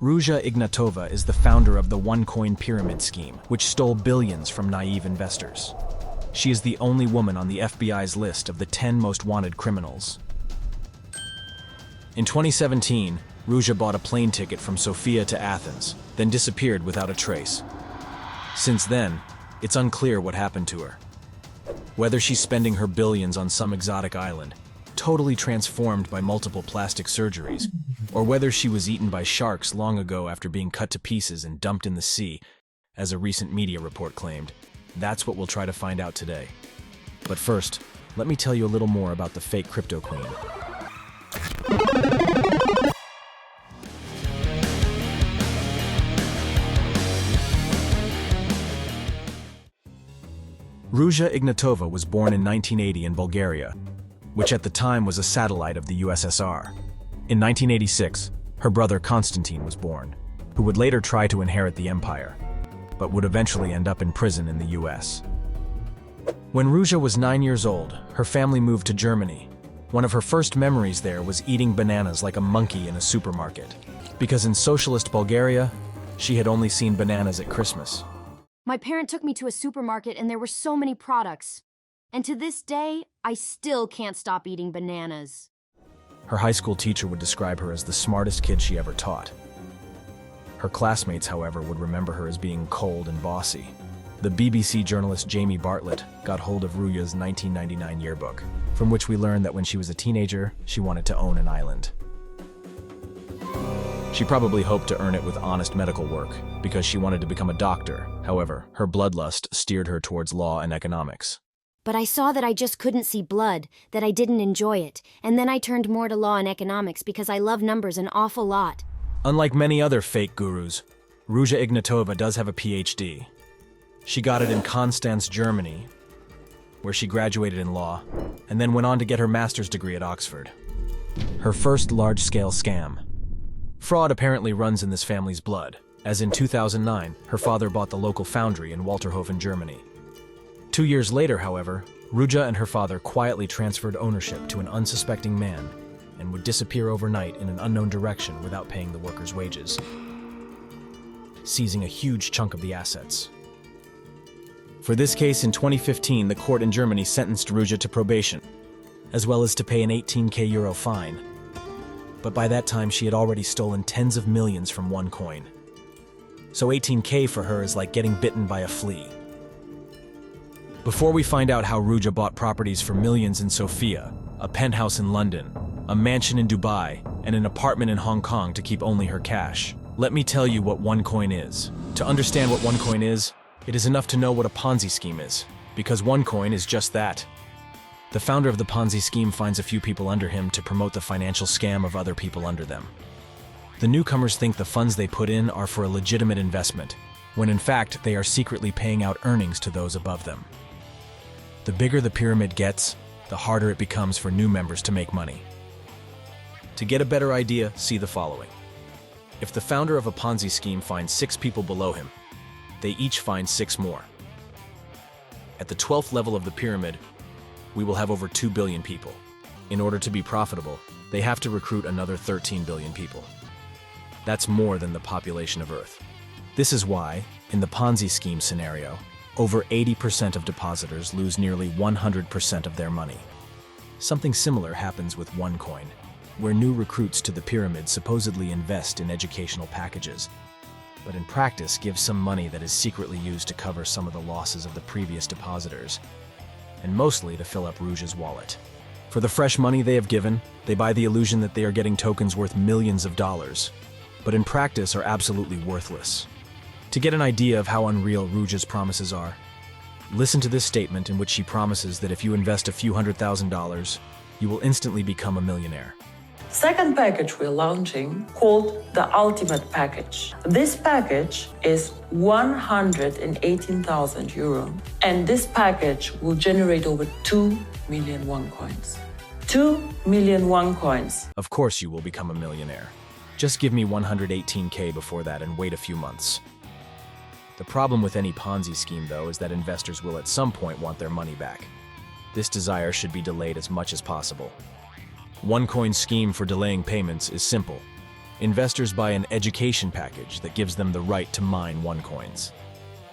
Ruja Ignatova is the founder of the OneCoin pyramid scheme, which stole billions from naive investors. She is the only woman on the FBI's list of the 10 most wanted criminals. In 2017, Ruja bought a plane ticket from Sofia to Athens, then disappeared without a trace. Since then, it's unclear what happened to her. Whether she's spending her billions on some exotic island, totally transformed by multiple plastic surgeries, or whether she was eaten by sharks long ago after being cut to pieces and dumped in the sea, as a recent media report claimed. That's what we'll try to find out today. But first, let me tell you a little more about the fake crypto queen. Ruja Ignatova was born in 1980 in Bulgaria, which at the time was a satellite of the USSR. In 1986, her brother Konstantin was born, who would later try to inherit the empire, but would eventually end up in prison in the US. When Ruja was 9 years old, her family moved to Germany. One of her first memories there was eating bananas like a monkey in a supermarket, because in socialist Bulgaria, she had only seen bananas at Christmas. My parent took me to a supermarket and there were so many products. And to this day, I still can't stop eating bananas. Her high school teacher would describe her as the smartest kid she ever taught. Her classmates, however, would remember her as being cold and bossy. The BBC journalist Jamie Bartlett got hold of Ruja's 1999 yearbook, from which we learned that when she was a teenager, she wanted to own an island. She probably hoped to earn it with honest medical work, because she wanted to become a doctor. However, her bloodlust steered her towards law and economics. But I saw that I just couldn't see blood, that I didn't enjoy it, and then I turned more to law and economics because I love numbers an awful lot. Unlike many other fake gurus, Ruja Ignatova does have a PhD. She got it in Konstanz, Germany, where she graduated in law, and then went on to get her master's degree at Oxford. Her first large-scale scam. Fraud apparently runs in this family's blood, as in 2009, her father bought the local foundry in Walterhofen, Germany. 2 years later, however, Ruja and her father quietly transferred ownership to an unsuspecting man and would disappear overnight in an unknown direction without paying the workers' wages, seizing a huge chunk of the assets. For this case in 2015, the court in Germany sentenced Ruja to probation, as well as to pay an 18k euro fine. But by that time, she had already stolen tens of millions from OneCoin. So 18k for her is like getting bitten by a flea. Before we find out how Ruja bought properties for millions in Sofia, a penthouse in London, a mansion in Dubai, and an apartment in Hong Kong to keep only her cash, let me tell you what OneCoin is. To understand what OneCoin is, it is enough to know what a Ponzi scheme is, because OneCoin is just that. The founder of the Ponzi scheme finds a few people under him to promote the financial scam of other people under them. The newcomers think the funds they put in are for a legitimate investment, when in fact they are secretly paying out earnings to those above them. The bigger the pyramid gets, the harder it becomes for new members to make money. To get a better idea, see the following. If the founder of a Ponzi scheme finds 6 people below him, they each find 6 more. At the 12th level of the pyramid, we will have over 2 billion people. In order to be profitable, they have to recruit another 13 billion people. That's more than the population of Earth. This is why, in the Ponzi scheme scenario, over 80% of depositors lose nearly 100% of their money. Something similar happens with OneCoin, where new recruits to the pyramid supposedly invest in educational packages, but in practice give some money that is secretly used to cover some of the losses of the previous depositors, and mostly to fill up Ruja's wallet. For the fresh money they have given, they buy the illusion that they are getting tokens worth millions of dollars, but in practice are absolutely worthless. To get an idea of how unreal Ruja's promises are, listen to this statement in which she promises that if you invest a few $100,000, you will instantly become a millionaire. Second package we're launching, called the Ultimate Package. This package is 118,000 euro, and this package will generate over 2 million OneCoins. 2 million OneCoins. Of course you will become a millionaire. Just give me 118k before that and wait a few months. The problem with any Ponzi scheme, though, is that investors will at some point want their money back. This desire should be delayed as much as possible. OneCoin's scheme for delaying payments is simple. investors buy an education package that gives them the right to mine OneCoins.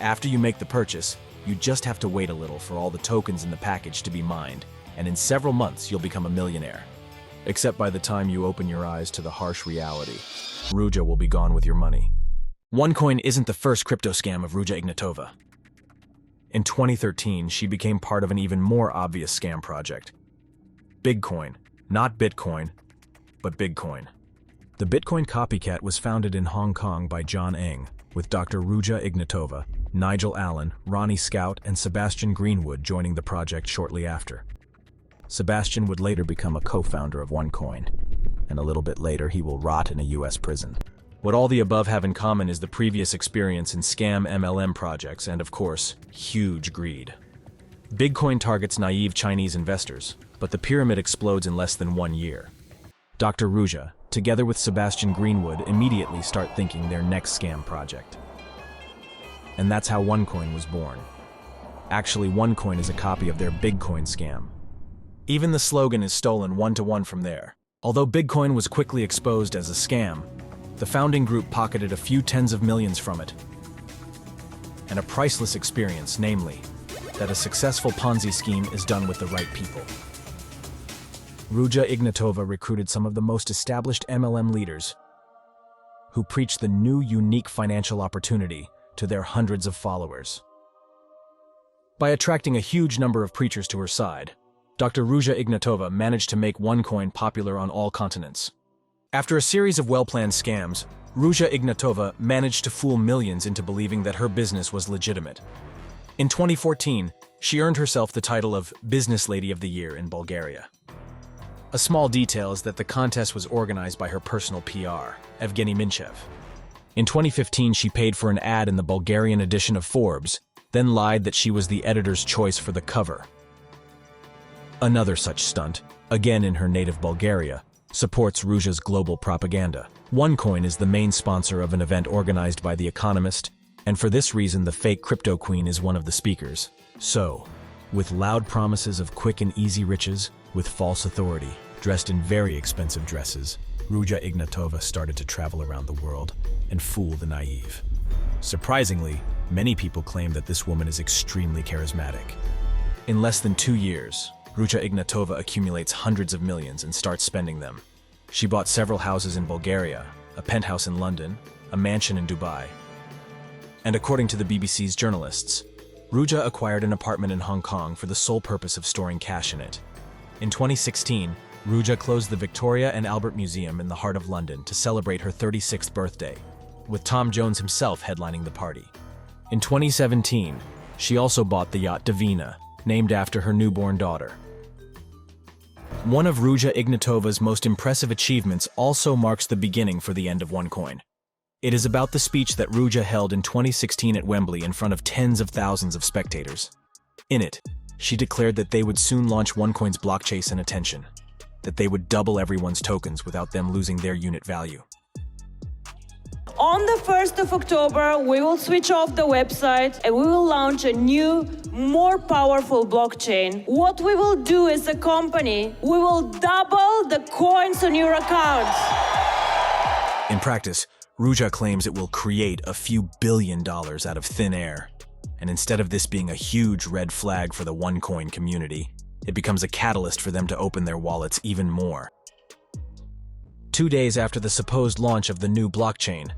After you make the purchase, you just have to wait a little for all the tokens in the package to be mined, and in several months you'll become a millionaire. Except by the time you open your eyes to the harsh reality, Ruja will be gone with your money. OneCoin isn't the first crypto scam of Ruja Ignatova. In 2013, she became part of an even more obvious scam project. Bigcoin, not Bitcoin, but Bigcoin. The Bitcoin copycat was founded in Hong Kong by John Eng, with Dr. Ruja Ignatova, Nigel Allen, Ronnie Scout, and Sebastian Greenwood joining the project shortly after. Sebastian would later become a co-founder of OneCoin, and a little bit later he will rot in a US prison. What all the above have in common is the previous experience in scam MLM projects and, of course, huge greed. Bigcoin targets naive Chinese investors, but the pyramid explodes in less than 1 year. Dr. Ruja, together with Sebastian Greenwood, immediately start thinking their next scam project. And that's how OneCoin was born. Actually, OneCoin is a copy of their Bigcoin scam. Even the slogan is stolen one-to-one from there. Although Bigcoin was quickly exposed as a scam, the founding group pocketed a few tens of millions from it. And a priceless experience, namely, that a successful Ponzi scheme is done with the right people. Ruja Ignatova recruited some of the most established MLM leaders who preached the new, unique financial opportunity to their hundreds of followers. By attracting a huge number of preachers to her side, Dr. Ruja Ignatova managed to make OneCoin popular on all continents. After a series of well-planned scams, Ruja Ignatova managed to fool millions into believing that her business was legitimate. In 2014, she earned herself the title of Business Lady of the Year in Bulgaria. A small detail is that the contest was organized by her personal PR, Evgeny Minchev. In 2015, she paid for an ad in the Bulgarian edition of Forbes, then lied that she was the editor's choice for the cover. Another such stunt, again in her native Bulgaria, supports Ruja's global propaganda. OneCoin is the main sponsor of an event organized by The Economist, and for this reason the fake crypto queen is one of the speakers. So, with loud promises of quick and easy riches, with false authority, dressed in very expensive dresses, Ruja Ignatova started to travel around the world and fool the naive. Surprisingly, many people claim that this woman is extremely charismatic. In less than 2 years, Ruja Ignatova accumulates hundreds of millions and starts spending them. She bought several houses in Bulgaria, a penthouse in London, a mansion in Dubai. And according to the BBC's journalists, Ruja acquired an apartment in Hong Kong for the sole purpose of storing cash in it. In 2016, Ruja closed the Victoria and Albert Museum in the heart of London to celebrate her 36th birthday, with Tom Jones himself headlining the party. In 2017, she also bought the yacht Divina, named after her newborn daughter. One of Ruja Ignatova's most impressive achievements also marks the beginning for the end of OneCoin. It is about the speech that Ruja held in 2016 at Wembley in front of tens of thousands of spectators. In it, she declared that they would soon launch OneCoin's blockchain and attention, that they would double everyone's tokens without them losing their unit value. On the 1st of October, we will switch off the website and we will launch a new, more powerful blockchain. What we will do as a company, we will double the coins on your accounts. In practice, Ruja claims it will create a few $1 billion out of thin air. And instead of this being a huge red flag for the OneCoin community, it becomes a catalyst for them to open their wallets even more. 2 days after the supposed launch of the new blockchain,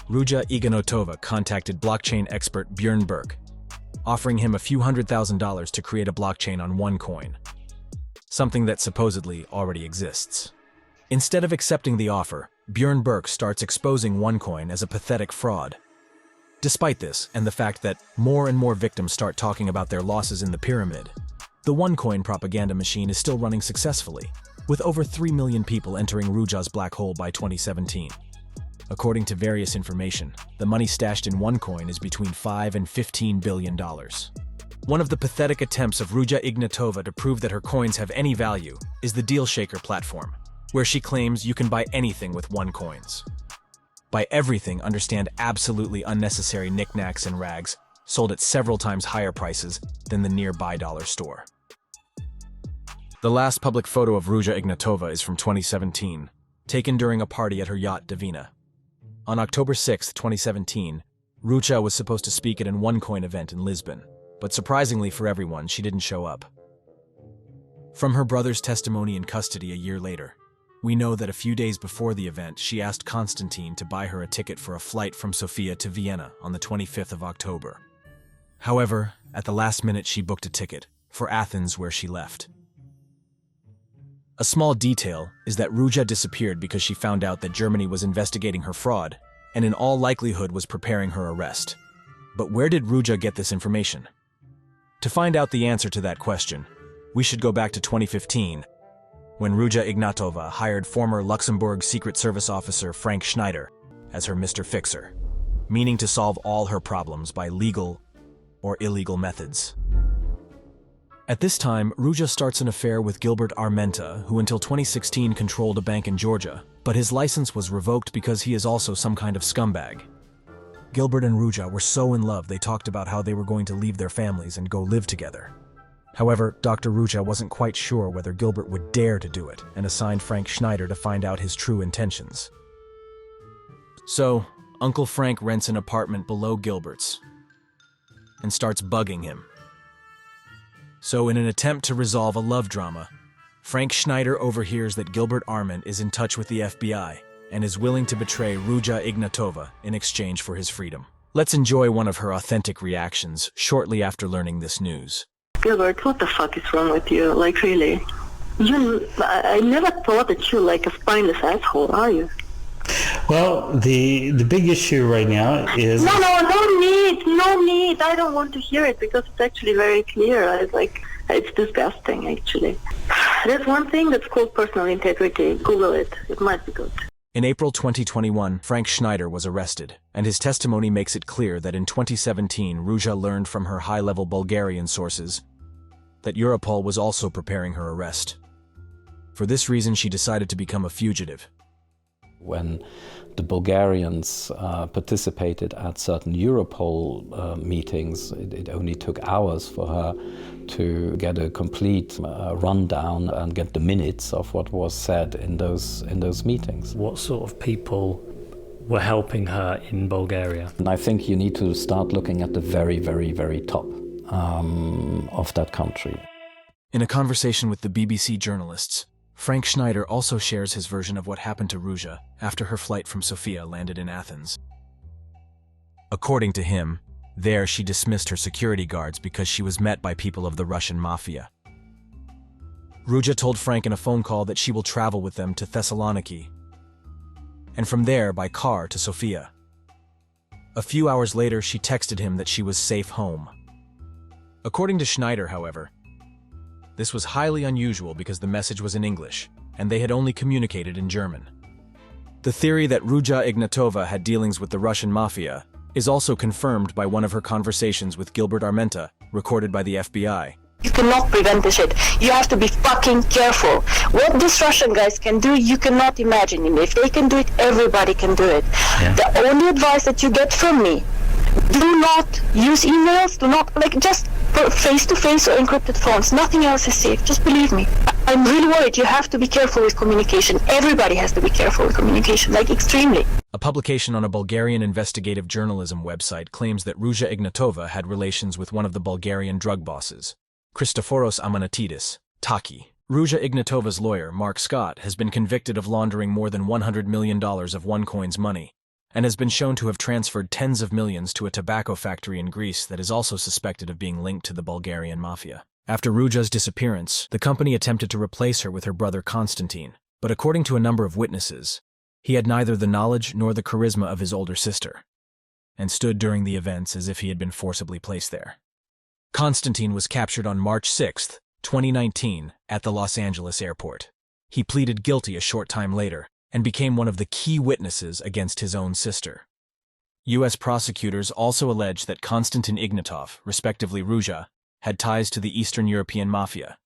Ruja Ignatova contacted blockchain expert Björn Berg, offering him a few $100,000 to create a blockchain on OneCoin, something that supposedly already exists. Instead of accepting the offer, Björn Berg starts exposing OneCoin as a pathetic fraud. Despite this, and the fact that more and more victims start talking about their losses in the pyramid, the OneCoin propaganda machine is still running successfully, with over 3 million people entering Ruja's black hole by 2017. According to various information, the money stashed in OneCoin is between $5 and $15 billion. One of the pathetic attempts of Ruja Ignatova to prove that her coins have any value is the DealShaker platform, where she claims you can buy anything with OneCoins. By everything, understand absolutely unnecessary knickknacks and rags, sold at several times higher prices than the nearby dollar store. The last public photo of Ruja Ignatova is from 2017, taken during a party at her yacht Divina. On October 6, 2017, Ruja was supposed to speak at an OneCoin event in Lisbon, but surprisingly for everyone, she didn't show up. From her brother's testimony in custody a year later, we know that a few days before the event, she asked Konstantin to buy her a ticket for a flight from Sofia to Vienna on the 25th of October. However, at the last minute she booked a ticket for Athens, where she left. A small detail is that Ruja disappeared because she found out that Germany was investigating her fraud and in all likelihood was preparing her arrest. But where did Ruja get this information? To find out the answer to that question, we should go back to 2015, when Ruja Ignatova hired former Luxembourg Secret Service officer Frank Schneider as her Mr. Fixer, meaning to solve all her problems by legal or illegal methods. At this time, Ruja starts an affair with Gilbert Armenta, who until 2016 controlled a bank in Georgia, but his license was revoked because he is also some kind of scumbag. Gilbert and Ruja were so in love they talked about how they were going to leave their families and go live together. However, Dr. Ruja wasn't quite sure whether Gilbert would dare to do it and assigned Frank Schneider to find out his true intentions. So, Uncle Frank rents an apartment below Gilbert's and starts bugging him. So in an attempt to resolve a love drama, Frank Schneider overhears that Gilbert Arment is in touch with the FBI and is willing to betray Ruja Ignatova in exchange for his freedom. Let's enjoy one of her authentic reactions shortly after learning this news. Gilbert, what the fuck is wrong with you? Like, really? I never thought that you like a spineless asshole, are you? Well, the big issue right now is... No need. I don't want to hear it because it's actually very clear. It's disgusting, actually. There's one thing that's called personal integrity. Google it. It might be good. In April 2021, Frank Schneider was arrested, and his testimony makes it clear that in 2017, Ruja learned from her high-level Bulgarian sources that Europol was also preparing her arrest. For this reason, she decided to become a fugitive. When the Bulgarians participated at certain Europol meetings, it only took hours for her to get a complete rundown and get the minutes of what was said in those meetings. What sort of people were helping her in Bulgaria? And I think you need to start looking at the very, very, very top of that country. In a conversation with the BBC journalists, Frank Schneider also shares his version of what happened to Ruja after her flight from Sofia landed in Athens. According to him, there she dismissed her security guards because she was met by people of the Russian Mafia. Ruja told Frank in a phone call that she will travel with them to Thessaloniki, and from there by car to Sofia. A few hours later, she texted him that she was safe home. According to Schneider, however, this was highly unusual because the message was in English, and they had only communicated in German. The theory that Ruja Ignatova had dealings with the Russian Mafia is also confirmed by one of her conversations with Gilbert Armenta, recorded by the FBI. You cannot prevent this shit. You have to be fucking careful. What these Russian guys can do, you cannot imagine. And if they can do it, everybody can do it. Yeah. The only advice that you get from me, do not use emails, just face-to-face or encrypted phones. Nothing else is safe, just believe me. I'm really worried. You have to be careful with communication. Everybody has to be careful with communication, extremely. A publication on a Bulgarian investigative journalism website claims that Ruja Ignatova had relations with one of the Bulgarian drug bosses, Christoforos Amanatidis, Taki. Ruja Ignatova's lawyer, Mark Scott, has been convicted of laundering more than $100 million of OneCoin's money, and has been shown to have transferred tens of millions to a tobacco factory in Greece that is also suspected of being linked to the Bulgarian Mafia. After Ruja's disappearance, the company attempted to replace her with her brother Konstantin, but according to a number of witnesses, he had neither the knowledge nor the charisma of his older sister, and stood during the events as if he had been forcibly placed there. Konstantin was captured on March 6, 2019, at the Los Angeles airport. He pleaded guilty a short time later, and became one of the key witnesses against his own sister. U.S. prosecutors also alleged that Konstantin Ignatov, respectively Ruja, had ties to the Eastern European Mafia.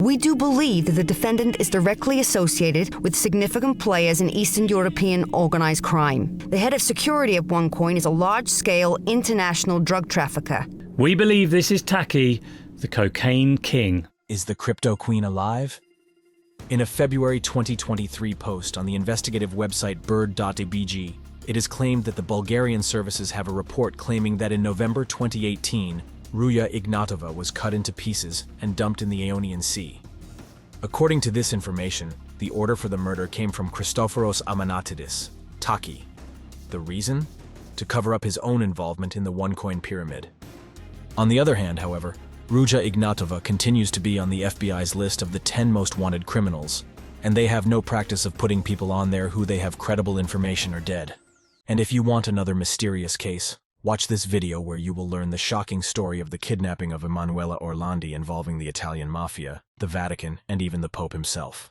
We do believe that the defendant is directly associated with significant players in Eastern European organized crime. The head of security at OneCoin is a large-scale international drug trafficker. We believe this is Taki, the cocaine king. Is the crypto queen alive? In a February 2023 post on the investigative website bird.abg, it is claimed that the Bulgarian services have a report claiming that in November 2018, Ruja Ignatova was cut into pieces and dumped in the Ionian Sea. According to this information, the order for the murder came from Christoforos Amanatidis, Taki. The reason? To cover up his own involvement in the OneCoin pyramid. On the other hand, however, Ruja Ignatova continues to be on the FBI's list of the 10 most wanted criminals, and they have no practice of putting people on there who they have credible information are dead. And if you want another mysterious case, watch this video where you will learn the shocking story of the kidnapping of Emanuela Orlandi involving the Italian Mafia, the Vatican, and even the Pope himself.